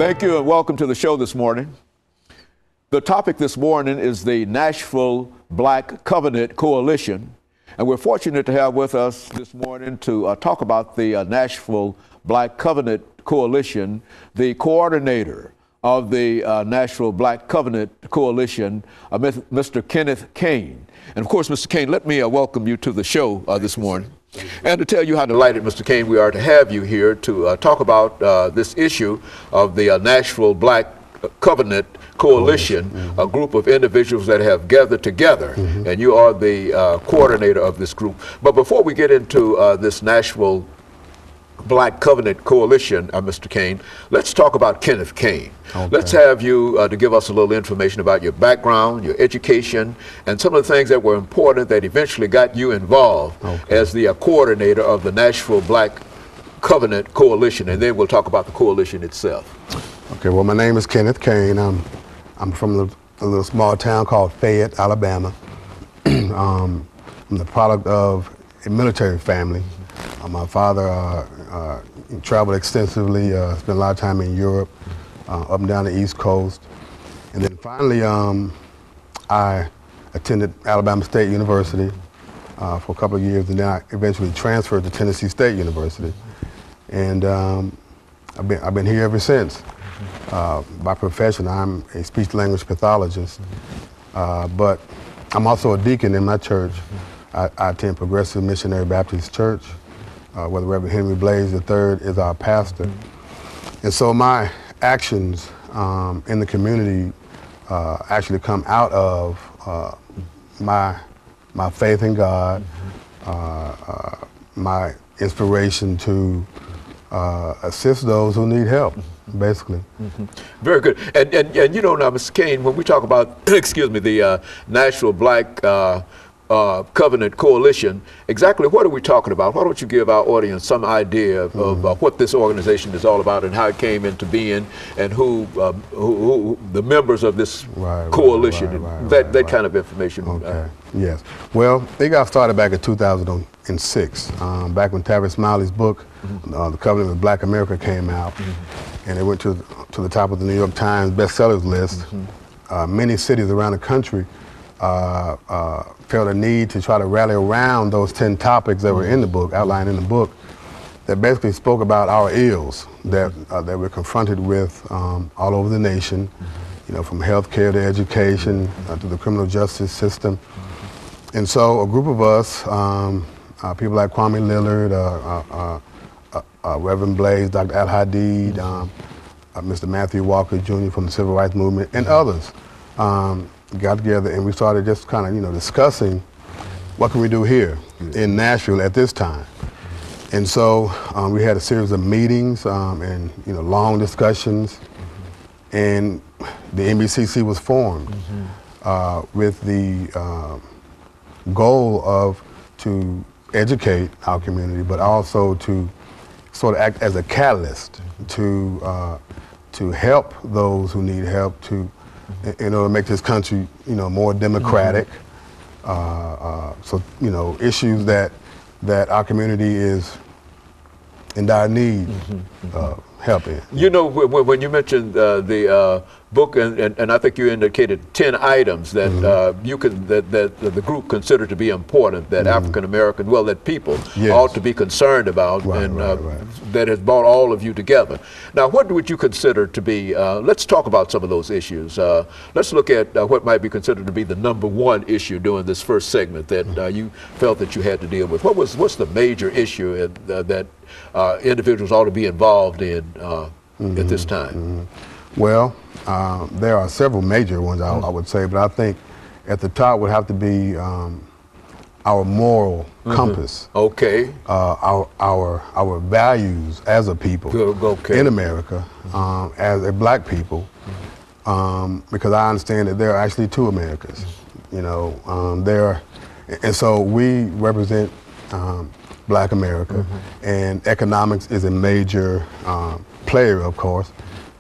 Thank you and welcome to the show this morning. The topic this morning is the Nashville Black Covenant Coalition. And we're fortunate to have with us this morning to talk about the Nashville Black Covenant Coalition, the coordinator of the Nashville Black Covenant Coalition, Mr. KCaine. And of course, Mr. Caine, let me welcome you to the show this morning. And to tell you how delighted, Mr. Caine, we are to have you here to talk about this issue of the Nashville Black Covenant Coalition, a group of individuals that have gathered together, and you are the coordinator of this group. But before we get into this Nashville Black Covenant Coalition, Mr. Caine, let's talk about KCaine. Okay. Let's have you to give us a little information about your background, your education, and some of the things that were important that eventually got you involved as the coordinator of the Nashville Black Covenant Coalition, and then we'll talk about the coalition itself. Okay, well, my name is KCaine. I'm from a little small town called Fayette, Alabama. I'm the product of a military family. My father traveled extensively, spent a lot of time in Europe, up and down the East Coast. And then finally, I attended Alabama State University for a couple of years, and then I eventually transferred to Tennessee State University. And I've been here ever since. By profession, I'm a speech-language pathologist, but I'm also a deacon in my church. I attend Progressive Missionary Baptist Church, where the Reverend Henry Blaze III is our pastor. And so my actions in the community actually come out of my faith in God, my inspiration to assist those who need help, basically. Very good. And you know now, Mr. Caine, when we talk about, excuse me, the Nashville Black Covenant Coalition, exactly what are we talking about? Why don't you give our audience some idea of what this organization is all about and how it came into being and who the members of this coalition, that kind of information. Okay. Yes. Well, it got started back in 2006, back when Tavis Smiley's book, The Covenant of Black America, came out, and it went to the top of the New York Times bestsellers list. Many cities around the country felt a need to try to rally around those 10 topics that were in the book, outlined in the book, that basically spoke about our ills that we're confronted with all over the nation, you know, from healthcare to education to the criminal justice system. And so a group of us, people like Kwame Lillard, Reverend Blaze, Dr. Al Hadid, Mr. Matthew Walker Jr. from the Civil Rights Movement, and others, got together and we started just kind of, you know, discussing what can we do here in Nashville at this time. And so we had a series of meetings and, you know, long discussions, and the NBCC was formed with the goal of to educate our community, but also to sort of act as a catalyst to help those who need help, to in order to make this country, you know, more democratic. So, you know, issues that our community is in dire need of help in. You know, when you mentioned the book, and I think you indicated 10 items that that the group considered to be important, that African American, well, that people ought to be concerned about, that has brought all of you together. Now, what would you consider to be? Let's talk about some of those issues. Let's look at what might be considered to be the @1 issue during this first segment that you felt that you had to deal with. What's the major issue that individuals ought to be involved in at this time? Well, there are several major ones, I would say, but I think at the top would have to be our moral compass. Okay. Our values as a people in America, as a black people, because I understand that there are actually two Americas. You know, and so we represent Black America, and economics is a major player, of course,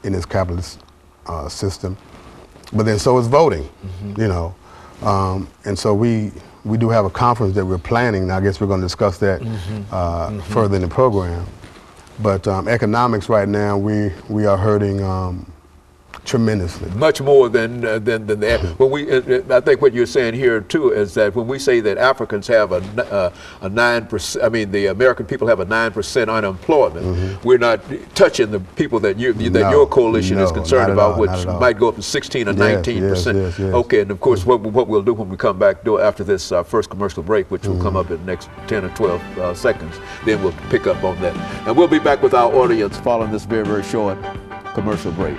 in this capitalist system. But then so is voting, you know. And so we do have a conference that we're planning, and I guess we're going to discuss that further in the program. But economics right now, we are hurting tremendously. Much more than that. When we, I think what you're saying here too is that when we say that Africans have a 9%, I mean the American people have a 9% unemployment, we're not touching the people that your coalition is concerned about, which might go up to 16 or 19%. Yes. Okay, and of course what we'll do when we come back after this first commercial break, which will come up in the next 10 or 12 seconds, then we'll pick up on that. And we'll be back with our audience following this very, very short commercial break.